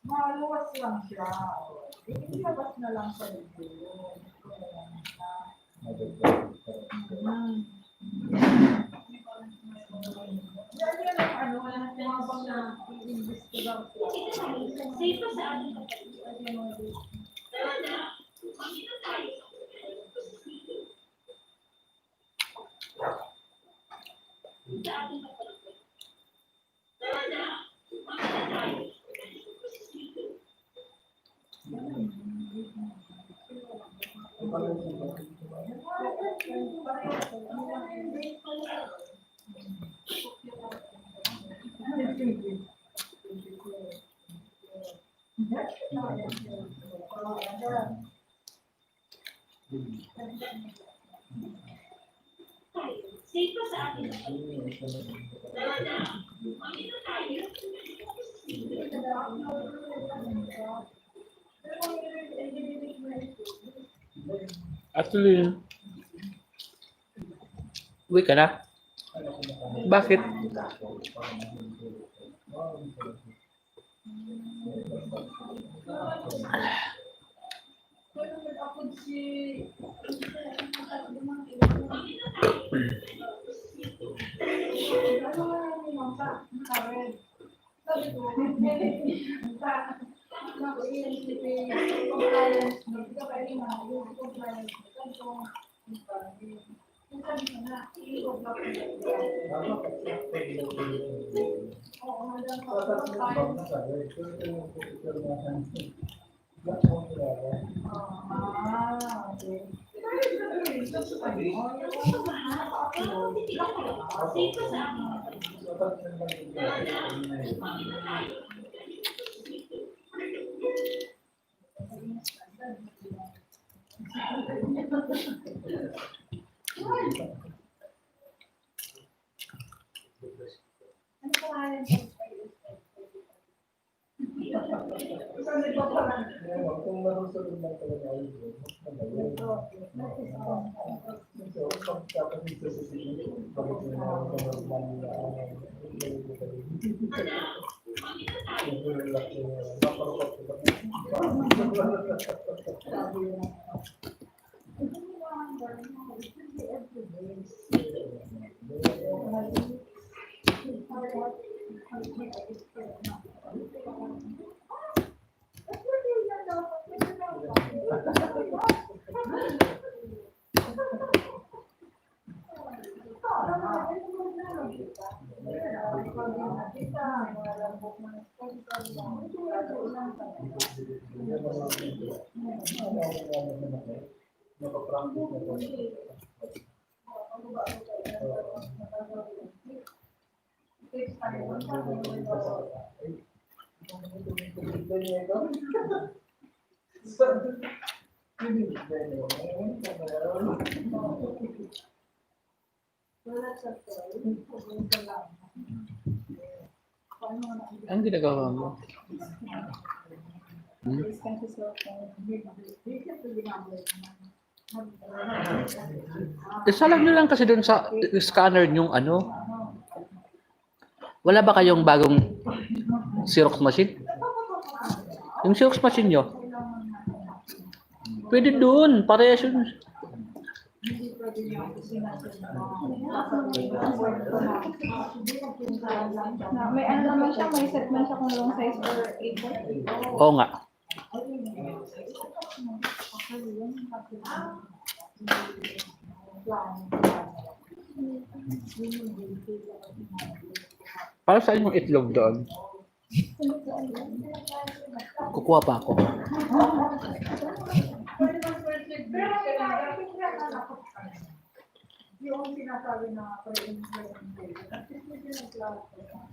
Maluwas lang siya. Ilabas na lang sa video. Yan yan ang ano, habang na-i-investigan ko. Safe pa sa ating kapatid. Safe pa sa ating Actually, uwi ka na? Bakit? Ang ginagawa mo? Isalag nyo lang kasi dun sa scanner yung ano. Wala ba kayong bagong Xerox machine? Yung Xerox machine nyo? Pwede dun. Parehas yun. May ano naman siya, may set man siya kung long size or A4. Oo nga. Para saan yung itlog doon? Kukuha pa ako. Yung sinasabi na pre-implementation, at least medyo nag-clarify.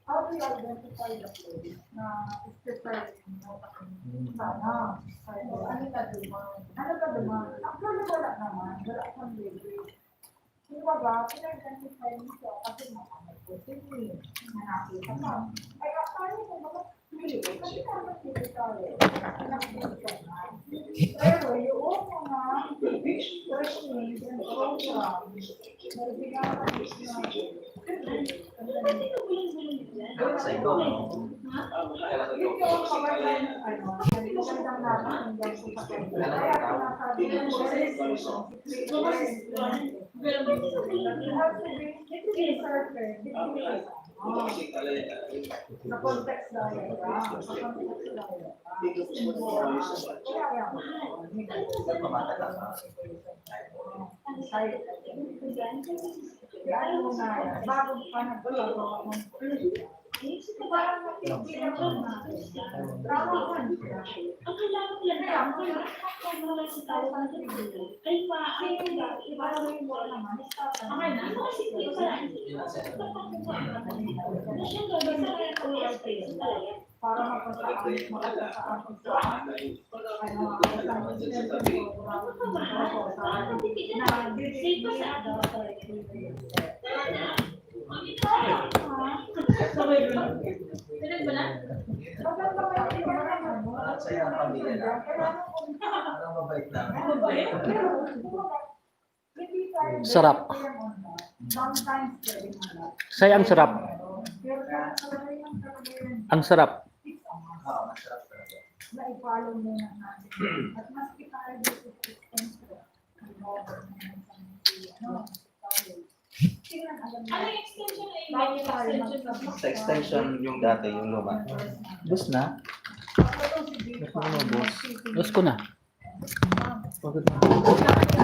How do you identify the place na specializing mo sana? Ano ka duman? Ano ka duman? Actually, wala naman. Wala kang label. Yung baga, pinag-identify mo siya kasi makamay ko. Sige, nakita ka. Ay, actually, kung baga, kasi naman dito tayo. Nakita na. Pero yung mga training and program, nabigyan sa context diagram. Sa context diagram. Bago pa nagkaroon ng parang nakikita mo na trabahan siya. Ang kailangan lang wala sa tao na ay Ibarangay mo naman. okay na. Ano kasi ito sa Para mapasaan mo sa Sarap. Saya ang sarap. Ang sarap. Na-follow mo na natin. At mas kita ay dito ano yung extension ay may extension Sa extension yung dati, yung luma. Bus na? Bus ko na.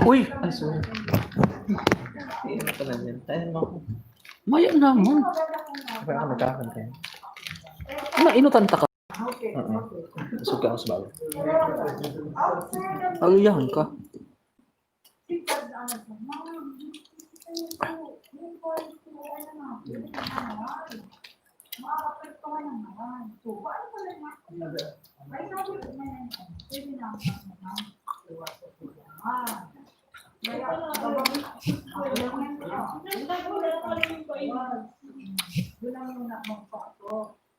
Uy! Ay, sorry. Hindi na pala yan. Tayo mo ako. Maya naman. Kaya ako nagkakanta yan. Ano, inukanta ka? Busog ka ako sa bago. Aliyahan ka.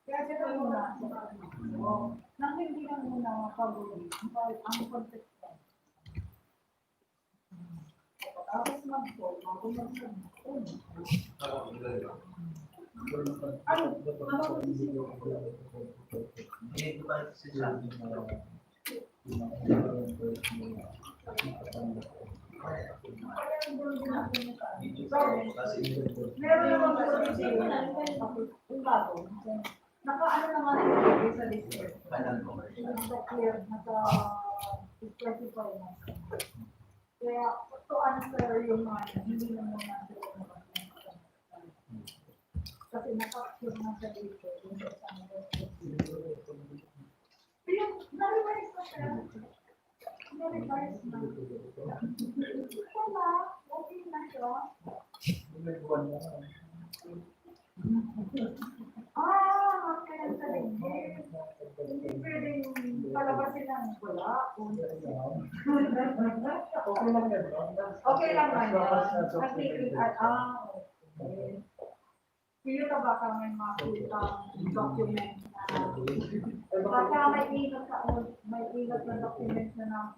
Kaya sila muna nang hindi lang muna pabuli ang context. Tapos mag-call, naka-ano naman ito sa list. Naka-clear, naka-specify na. Kaya, to answer yung mga hindi naman natin. kasi nakapure na siya dito. Yung na-revise na siya. Na-revise na. Wala, okay na siya. Okay ang saligid. Hindi pwedeng palabasin lang. Wala. Okay lang ba yan? Okay. Pili ka baka may makita document na baka may ilat na document na